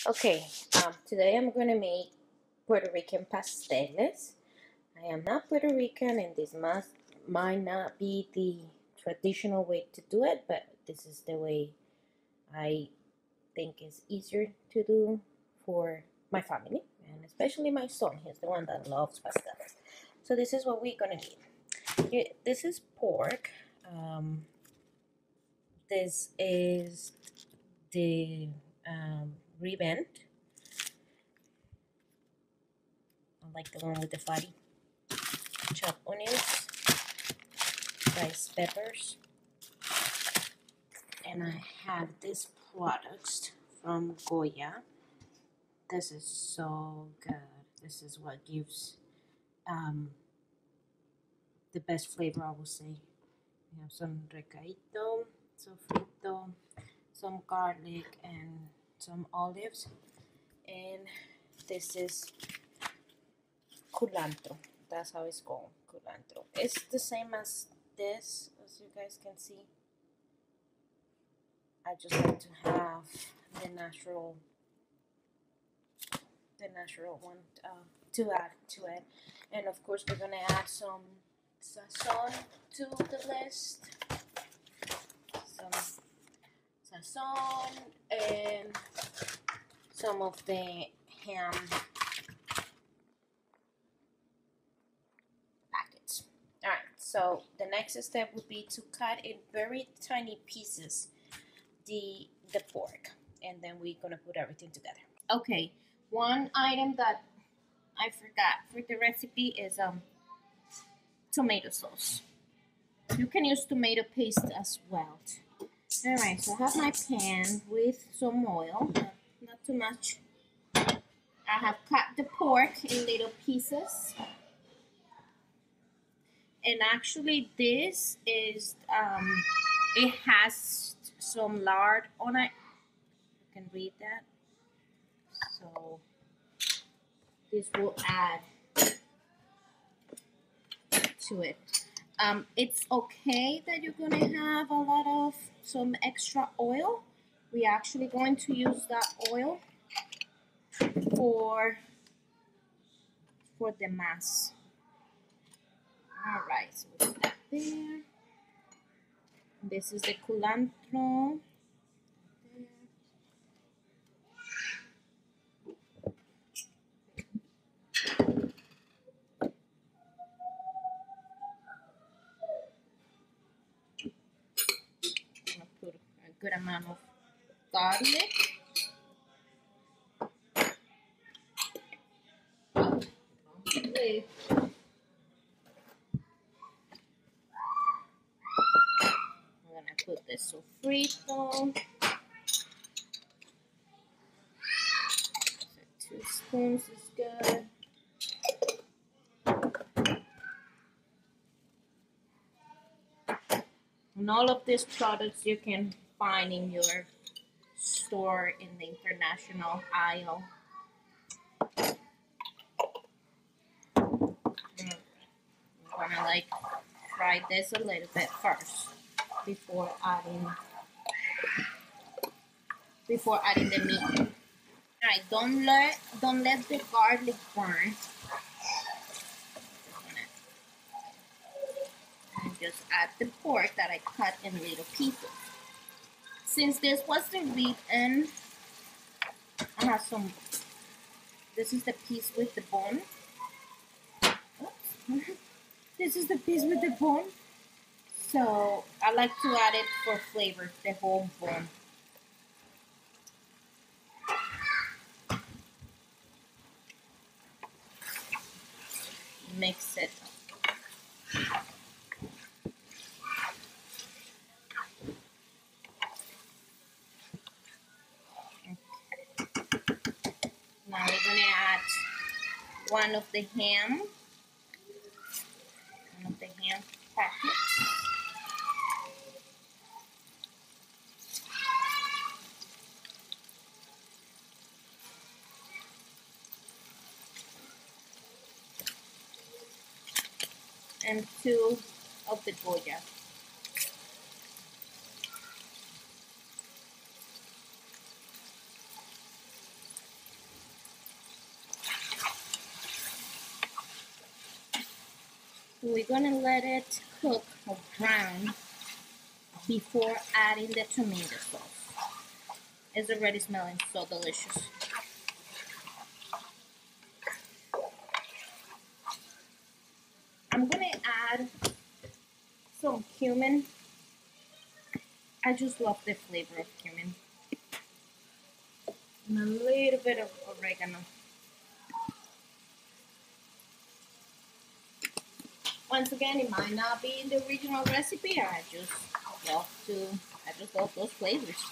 Okay, today I'm gonna make Puerto Rican pasteles. I am not Puerto Rican, and this might not be the traditional way to do it, but this is the way I think is easier to do for my family, and especially my son. He's the one that loves pasteles. So this is what we're gonna need. This is pork. This is the ribend. I like the one with the fatty. Chopped onions, diced peppers, and I have this product from Goya. This is so good. This is what gives the best flavor, I would say. We have some recaito, sofrito, some garlic, and some olives. And this is culantro. That's how it's called, culantro. It's the same as this, as you guys can see. I just like to have the natural one to add to it. And of course we're gonna add some sazon to the list. Some sazon and some of the ham packets. Alright, so the next step would be to cut in very tiny pieces the pork, and then we're gonna put everything together. Okay, one item that I forgot for the recipe is tomato sauce. You can use tomato paste as well. Alright, so I have my pan with some oil, not too much. I have cut the pork in little pieces. And actually this is, it has some lard on it. You can read that. So this will add to it. It's okay that you're gonna have a lot of some extra oil. We're actually going to use that oil for the mass. All right, so we put that there. This is the culantro. I'm gonna put a good amount of garlic. Okay. I'm gonna put the sofrito. So 2 spoons is good. And all of these products you can find in your store in the international aisle. I'm gonna like fry this a little bit first before adding the meat. Alright, don't let the garlic burn. And just add the pork that I cut in little pieces. Since this was the rib end, I have some. This is the piece with the bone. Oops. This is the piece with the bone. So I like to add it for flavor, the whole bone. Mix it. Okay. Now we're gonna add one of the ham packets. And 2 of the Goya. We're gonna let it cook or brown before adding the tomato sauce. It's already smelling so delicious. I'm gonna add some cumin. I just love the flavor of cumin. And a little bit of oregano. Once again, it might not be in the original recipe. I just love those flavors.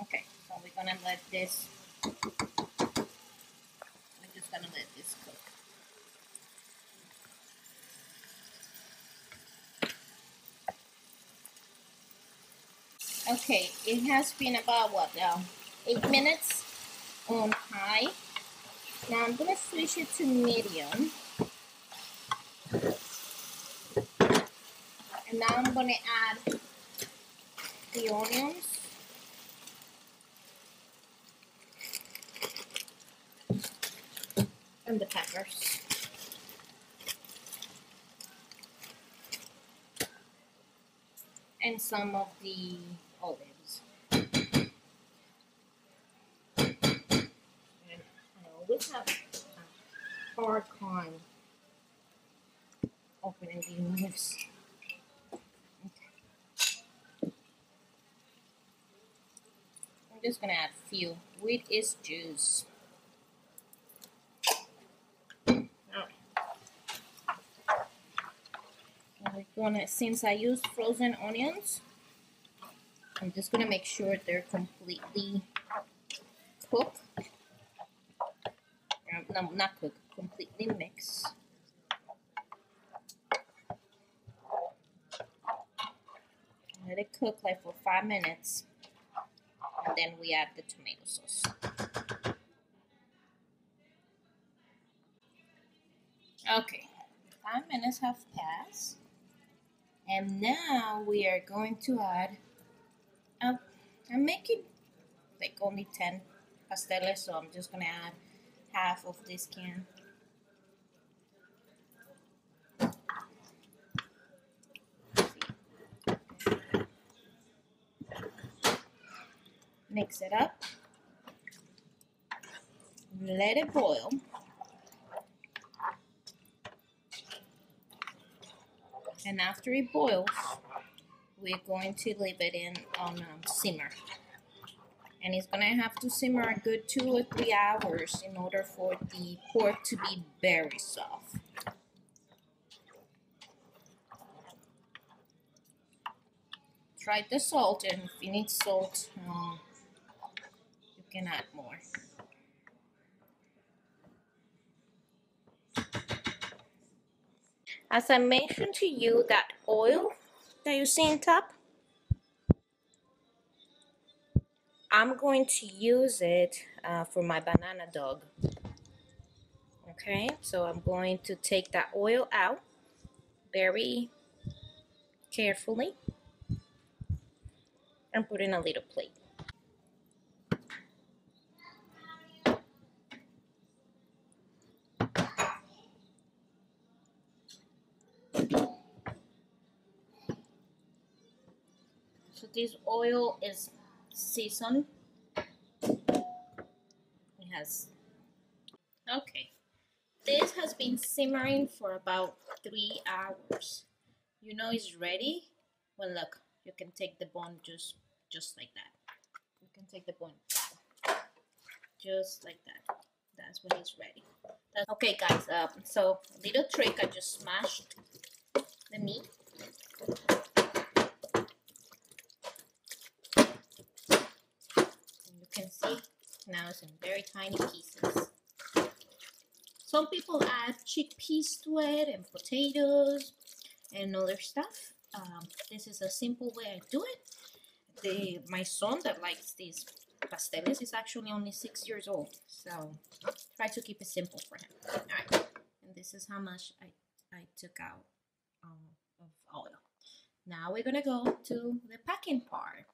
Okay, so we're gonna let this. We're just gonna let this cook. Okay, it has been about what now? 8 minutes on high. Now I'm gonna switch it to medium. And now I'm gonna add the onions. And the peppers. And some of the olives. And I always have a hard time opening the olives. Okay. I'm just gonna add a few with its juice. Since I used frozen onions, I'm just gonna make sure they're completely cooked. No, not cooked, completely mixed. Let it cook like for 5 minutes, and then we add the tomato sauce. Okay, 5 minutes have passed. And now we are going to add, I'm making like only 10 pasteles, so I'm just gonna add half of this can. Mix it up, let it boil. And after it boils, we're going to leave it on simmer. And it's gonna have to simmer a good 2 or 3 hours in order for the pork to be very soft. Try the salt, and if you need salt, you can add more. As I mentioned to you, that oil that you see on top, I'm going to use it for my banana dog. Okay, so I'm going to take that oil out very carefully and put in a little plate. So this oil is seasoned. It has, okay. This has been simmering for about 3 hours. You know it's ready when, look, you can take the bone just like that. You can take the bone just like that. That's when it's ready. Okay, guys. So little trick. I just smashed the meat. And you can see now it's in very tiny pieces. Some people add chickpeas to it and potatoes and other stuff. This is a simple way I do it. My son that likes these pasteles is actually only 6 years old, so try to keep it simple for him. All right, and this is how much I took out of oil. Now we're gonna go to the packing part.